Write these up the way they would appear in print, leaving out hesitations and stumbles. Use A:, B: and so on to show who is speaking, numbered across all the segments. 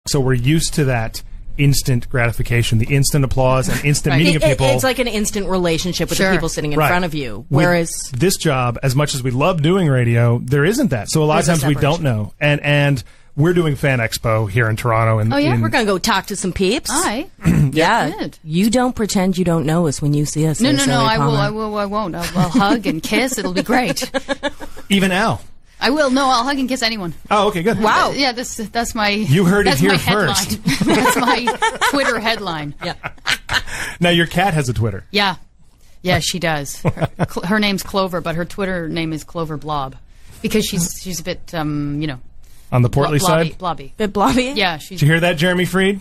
A: So we're used to that instant gratification, the instant applause and instant meeting of people.
B: It's like an instant relationship with the people sitting in front of you. Whereas
A: this job, as much as we love doing radio, there isn't that. So a lot of times we don't know. And we're doing Fan Expo here in Toronto. And
B: we're going to go talk to some peeps.
C: Hi.
B: Good. You don't pretend you don't know us when you see us.
C: No, I won't. I'll hug and kiss. It'll be great.
A: Even Al.
C: I will. No, I'll hug and kiss anyone.
A: Oh, okay, good.
B: Wow.
C: Yeah, that's my...
A: You heard it here
C: first. That's my Twitter headline.
B: Yeah.
A: Now, your cat has a Twitter.
C: Yeah. Yeah, she does. Her name's Clover, but her Twitter name is Clover Blob. Because she's a bit,
A: on the portly side?
C: Blobby.
B: Bit blobby?
C: Yeah.
A: Did you hear that, Jeremy Freed?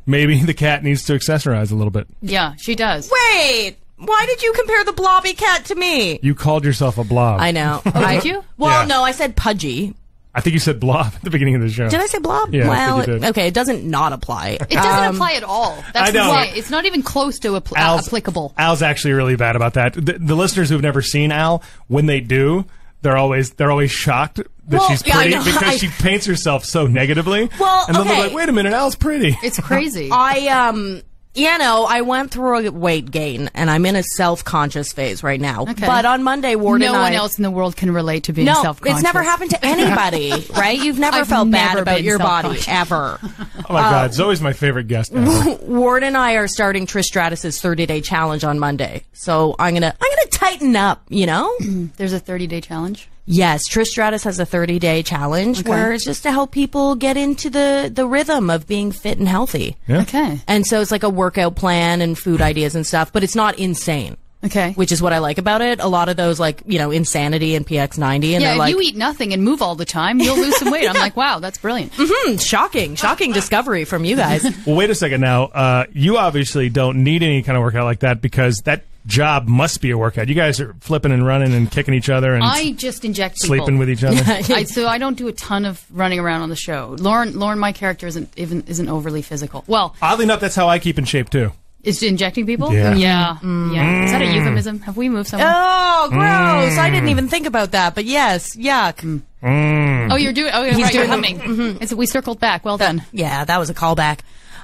A: Maybe the cat needs to accessorize a little bit.
C: Yeah, she does.
B: Wait! Why did you compare the blobby cat to me?
A: You called yourself a blob.
B: I know.
C: Did you?
B: Well, no, I said pudgy.
A: I think you said blob at the beginning of the show.
B: Did I say blob?
A: Yeah,
B: well,
A: I think you did.
B: Okay, it doesn't not apply.
C: It doesn't apply at all. That's
A: I know.
C: why it's not even close to applicable.
A: Al's actually really bad about that. The listeners who've never seen Al, when they do, they're always shocked that she's pretty because she paints herself so negatively.
B: Well,
A: and then they're like, wait a minute, Al's pretty.
C: It's crazy.
B: I went through a weight gain, and I'm in a self-conscious phase right now.
C: Okay.
B: But on Monday, Ward and I...
C: No one else in the world can relate to being self-conscious.
B: It's never happened to anybody, right? You've never felt bad about your body, ever.
A: Oh, my God. Zoe's my favorite guest ever.
B: Ward and I are starting Trish Stratus's 30-day challenge on Monday. So I'm gonna tighten up, you know?
C: There's a 30-day challenge?
B: Yes, Trish Stratus has a 30-day challenge where it's just to help people get into the rhythm of being fit and healthy.
A: Yeah.
C: Okay.
B: And so it's like a workout plan and food ideas and stuff, but it's not insane.
C: Okay.
B: Which is what I like about it. A lot of those, like, you know, Insanity and PX90. And
C: if you eat nothing and move all the time, you'll lose some weight. I'm like, wow, that's brilliant.
B: Shocking discovery from you guys.
A: Well, wait a second now. You obviously don't need any kind of workout like that because that job must be a workout. You guys are flipping and running and kicking each other and
C: I just inject people.
A: Sleeping with each other.
C: So I don't do a ton of running around on the show. Lauren, my character isn't overly physical. Well,
A: oddly enough, that's how I keep in shape too.
C: Is injecting people?
A: Yeah.
C: Yeah. Is that a euphemism? Have we moved somewhere?
B: Oh, gross. I didn't even think about that, but yes, yuck.
C: Oh, you're doing... Oh,
B: He's
C: right,
B: doing
C: you're humming. We circled back. Well done.
B: Yeah, that was a callback.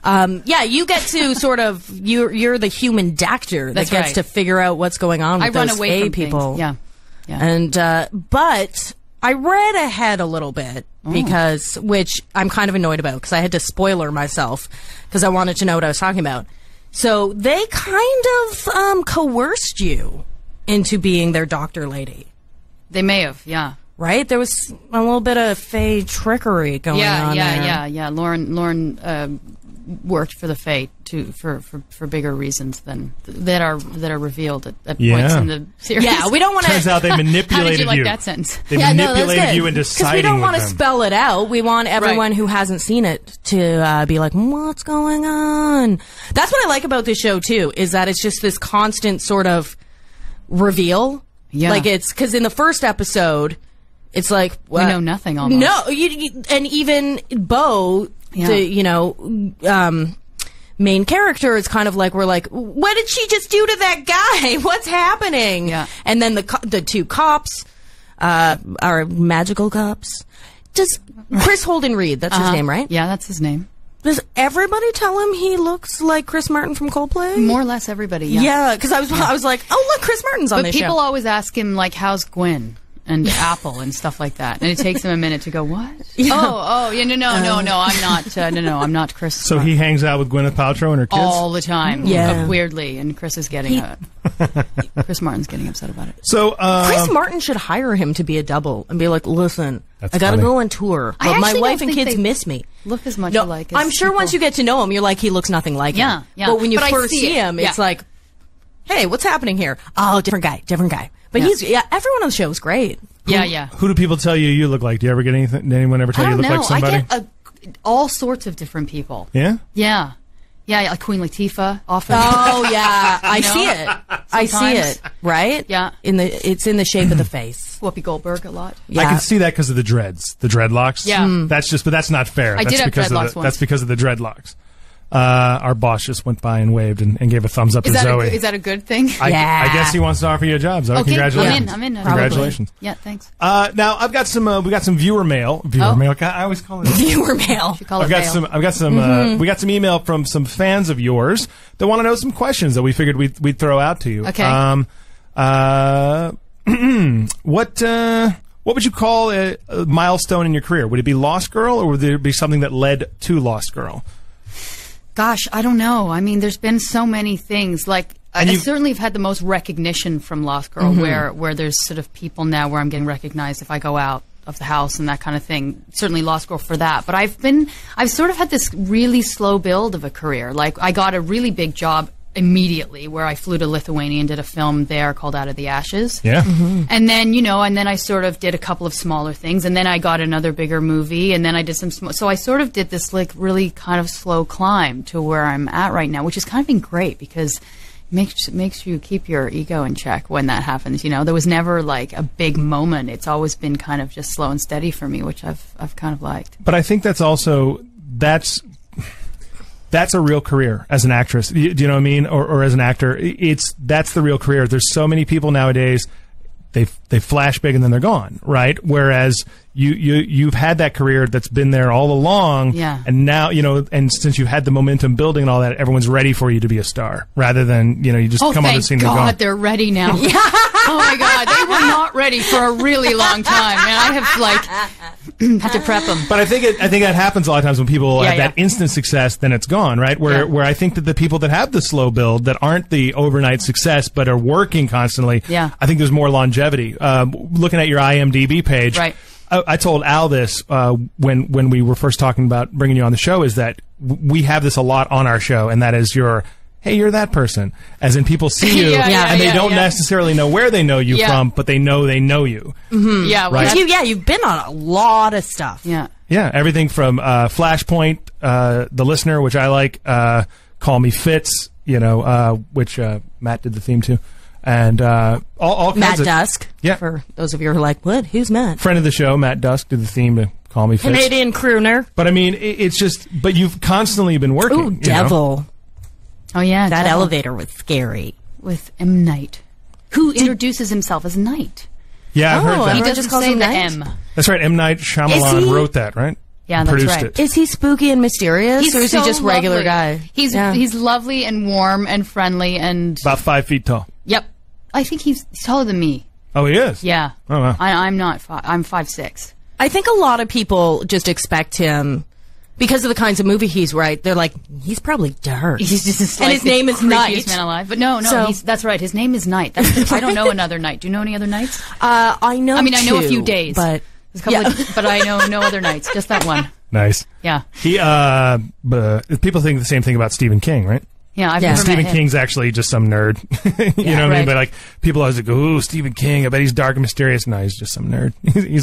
B: You get to sort of... You're the human doctor that gets to figure out what's going on with those
C: away from
B: people.
C: Things. Yeah.
B: And, but I read ahead a little bit because... Which I'm kind of annoyed about because I had to spoiler myself because I wanted to know what I was talking about. So they kind of coerced you into being their doctor lady.
C: They may have, yeah.
B: Right? There was a little bit of fey trickery going on there.
C: Yeah. Lauren worked for the Fae for bigger reasons than that are revealed at points in the series.
B: Yeah, we don't want to.
A: Turns out they manipulated
C: How did you like
A: you.
C: that sentence?
A: They manipulated you into siding with them.
B: Because we don't want to spell it out. We want everyone who hasn't seen it to be like, what's going on? That's what I like about this show too, is that it's just this constant sort of reveal.
C: Yeah.
B: Like it's because in the first episode, it's like
C: we know nothing almost.
B: No, and even Bo. Main character is kind of like, we're like, what did she just do to that guy? What's happening?
C: Yeah.
B: And then the two cops are magical cops. Does Chris Holden Reed, that's his name, right?
C: Yeah, that's his name.
B: Does everybody tell him he looks like Chris Martin from Coldplay?
C: More or less everybody, yeah.
B: Yeah, because I was like, oh, look, Chris Martin's on this show.
C: But people always ask him, like, how's Gwen? And Apple and stuff like that, and it takes him a minute to go. What? Yeah. I'm not Chris.
A: So he hangs out with Gwyneth Paltrow and her kids
C: all the time.
B: Yeah,
C: weirdly, and Chris is getting Chris Martin's getting upset about it.
A: So
B: Chris Martin should hire him to be a double and be like, listen,
A: I
B: gotta go on tour, but my wife and kids miss me.
C: Look as much alike.
B: I'm sure once you get to know him, you're like, he looks nothing like him.
C: Yeah.
B: But when you first see him, it's like, hey, what's happening here? Oh, different guy. But everyone on the show is great.
C: Yeah.
A: Who do people tell you look like? Do you ever get anything? Did anyone ever tell you look like somebody?
C: I get all sorts of different people.
A: Yeah?
C: Yeah, like Queen Latifah often.
B: Oh, yeah. I see it. I see it, right?
C: Yeah.
B: It's in the shape of the face.
C: Whoopi Goldberg a lot.
A: Yeah. I can see that because of the dreads, the dreadlocks.
C: Yeah.
A: But that's not fair.
C: I did have dreadlocks once.
A: That's because of the dreadlocks. Our boss just went by and waved and gave a thumbs up to Zoe.
C: Is that a good thing?
A: I guess he wants to offer you a job, Zoe.
C: Okay,
A: Congratulations.
C: I'm in.
A: Congratulations.
C: Yeah, thanks.
A: Now I've got some. We got some viewer mail. Mail. I always call it
B: viewer mail.
A: I've got some. We got some email from some fans of yours that want to know some questions that we figured we'd throw out to you.
C: Okay.
A: What would you call a milestone in your career? Would it be Lost Girl, or would there be something that led to Lost Girl?
C: Gosh, I don't know. I mean, there's been so many things. Like, I certainly have had the most recognition from Lost Girl, where there's sort of people now where I'm getting recognized if I go out of the house and that kind of thing. Certainly Lost Girl for that. But I've sort of had this really slow build of a career. Like, I got a really big job immediately where I flew to Lithuania and did a film there called Out of the Ashes.
A: Yeah.
C: And then, and then I sort of did a couple of smaller things, and then I got another bigger movie, and then I did some so I sort of did this like really kind of slow climb to where I'm at right now, which has kind of been great because it makes you keep your ego in check when that happens. There was never like a big moment. It's always been kind of just slow and steady for me, which I've kind of liked.
A: But I think that's a real career as an actress. Do you know what I mean? Or as an actor, that's the real career. There's so many people nowadays, they flash big and then they're gone, right? Whereas you've had that career that's been there all along.
C: Yeah.
A: And now, and since you've had the momentum building and all that, everyone's ready for you to be a star rather than, you just come on the scene and go.
C: Oh, thank God, they're ready now. Oh my God, they were not ready for a really long time, and I have had to prep them.
A: But I think that happens a lot of times when people have that instant success, then it's gone, right? Where I think that the people that have the slow build, that aren't the overnight success, but are working constantly, I think there's more longevity. Looking at your IMDb page,
C: right.
A: I told Al this when we were first talking about bringing you on the show, is that we have this a lot on our show, and that is hey, you're that person. As in, people see you, and they don't necessarily know where they know you from, but they know you.
B: Mm-hmm.
C: Yeah, well,
A: right?
B: You've been on a lot of stuff.
C: Yeah.
A: Yeah, everything from Flashpoint, The Listener, which I like, Call Me Fitz, which Matt did the theme to, and all kinds
B: Matt
A: of...
B: Dusk.
A: Yeah.
B: For those of you who are like, what? Who's Matt?
A: Friend of the show, Matt Dusk, did the theme to Call Me Fitz.
B: Canadian crooner.
A: But I mean, it's just... But you've constantly been working.
B: Ooh, Devil.
C: Oh, yeah.
B: That
C: Devil.
B: elevator was scary.
C: With M. Night, who introduces himself as Night.
A: Yeah, I've heard that.
C: He doesn't say the M.
A: That's right. M. Night Shyamalan wrote that, right?
C: Yeah, that's
A: Produced
C: right.
A: it.
B: Is he spooky and mysterious, or is he just regular
C: lovely.
B: guy?
C: He's lovely and warm and friendly and...
A: About 5 feet tall.
C: Yep. I think he's taller than me.
A: Oh, he is?
C: Yeah.
A: Oh, wow.
C: I'm not. I'm 5'6".
B: I think a lot of people just expect him... Because of the kinds of movie he's right, they're like, he's probably dark.
C: He's just
B: and his name is Night.
C: Man alive. But no, that's right. His name is Night. I don't know another Night. Do you know any other Nights?
B: I know.
C: I mean, I know a few days,
B: but
C: but I know no other Nights. Just that one.
A: Nice.
C: Yeah.
A: He. People think the same thing about Stephen King, right?
C: Yeah, I've never
A: Stephen
C: met him.
A: King's actually just some nerd. you know what I mean? But like, people always go, "Ooh, Stephen King. I bet he's dark and mysterious." No, he's just some nerd.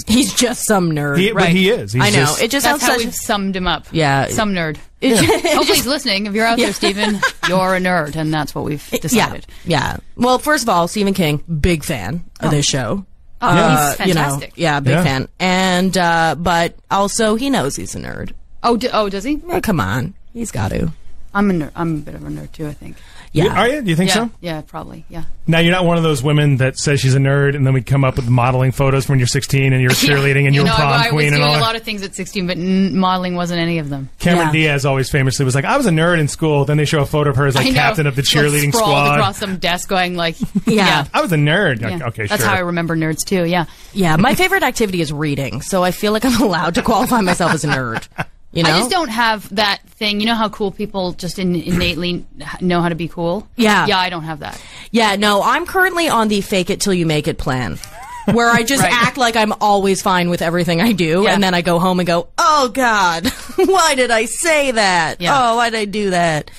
B: he's just some nerd.
A: But he is. He's
B: I know.
A: Just,
B: it just
C: That's
B: sounds
C: how we've summed him up.
B: Yeah.
C: Some nerd. Hopefully he's listening. If you're out there, Stephen, you're a nerd, and that's what we've decided.
B: Yeah. Well, first of all, Stephen King, big fan of this show.
C: Oh, he's fantastic.
B: Big fan. And but also he knows he's a nerd.
C: Oh, does he?
B: Well, come on, he's got to.
C: I'm a nerd. I'm a bit of a nerd too, I think.
B: Yeah.
A: Are you? Do you think so?
C: Yeah, probably. Yeah.
A: Now, you're not one of those women that says she's a nerd, and then we come up with modeling photos when you're 16 and you're cheerleading and you're prom queen and all that.
C: I was doing a lot of things at 16, but modeling wasn't any of them.
A: Cameron Diaz always famously was like, I was a nerd in school. Then they show a photo of her as like captain of the cheerleading squad.
C: Across some desk going like,
A: I was a nerd.
C: Yeah.
A: Like, okay,
C: That's how I remember nerds too,
B: Yeah, my favorite activity is reading, so I feel like I'm allowed to qualify myself as a nerd. You know?
C: I just don't have that thing. You know how cool people just innately know how to be cool?
B: Yeah.
C: Yeah, I don't have that.
B: Yeah, no, I'm currently on the fake it till you make it plan. Where I just act like I'm always fine with everything I do, and then I go home and go, oh, God, why did I say that? Yeah. Oh, why did I do that?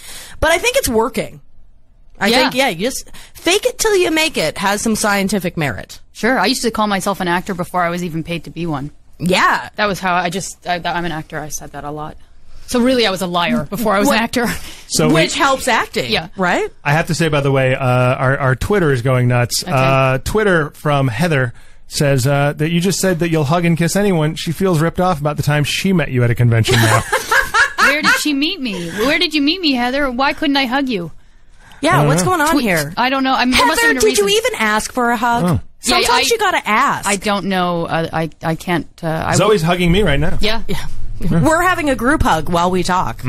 B: But I think it's working. I think, you just fake it till you make it has some scientific merit.
C: Sure. I used to call myself an actor before I was even paid to be one.
B: Yeah.
C: That was how I'm an actor. I said that a lot. So really, I was a liar before I was an actor.
A: So
B: which helps acting.
C: Yeah.
B: Right?
A: I have to say, by the way, our Twitter is going nuts.
C: Okay.
A: Twitter from Heather says that you just said that you'll hug and kiss anyone. She feels ripped off about the time she met you at a convention now.
C: Where did she meet me? Where did you meet me, Heather? Why couldn't I hug you?
B: Yeah, what's going on here?
C: I don't know.
B: Heather, did you even ask for a hug? Oh. Sometimes you gotta ask.
C: I don't know. I can't.
A: Zoe's hugging me right now.
C: Yeah.
B: We're having a group hug while we talk.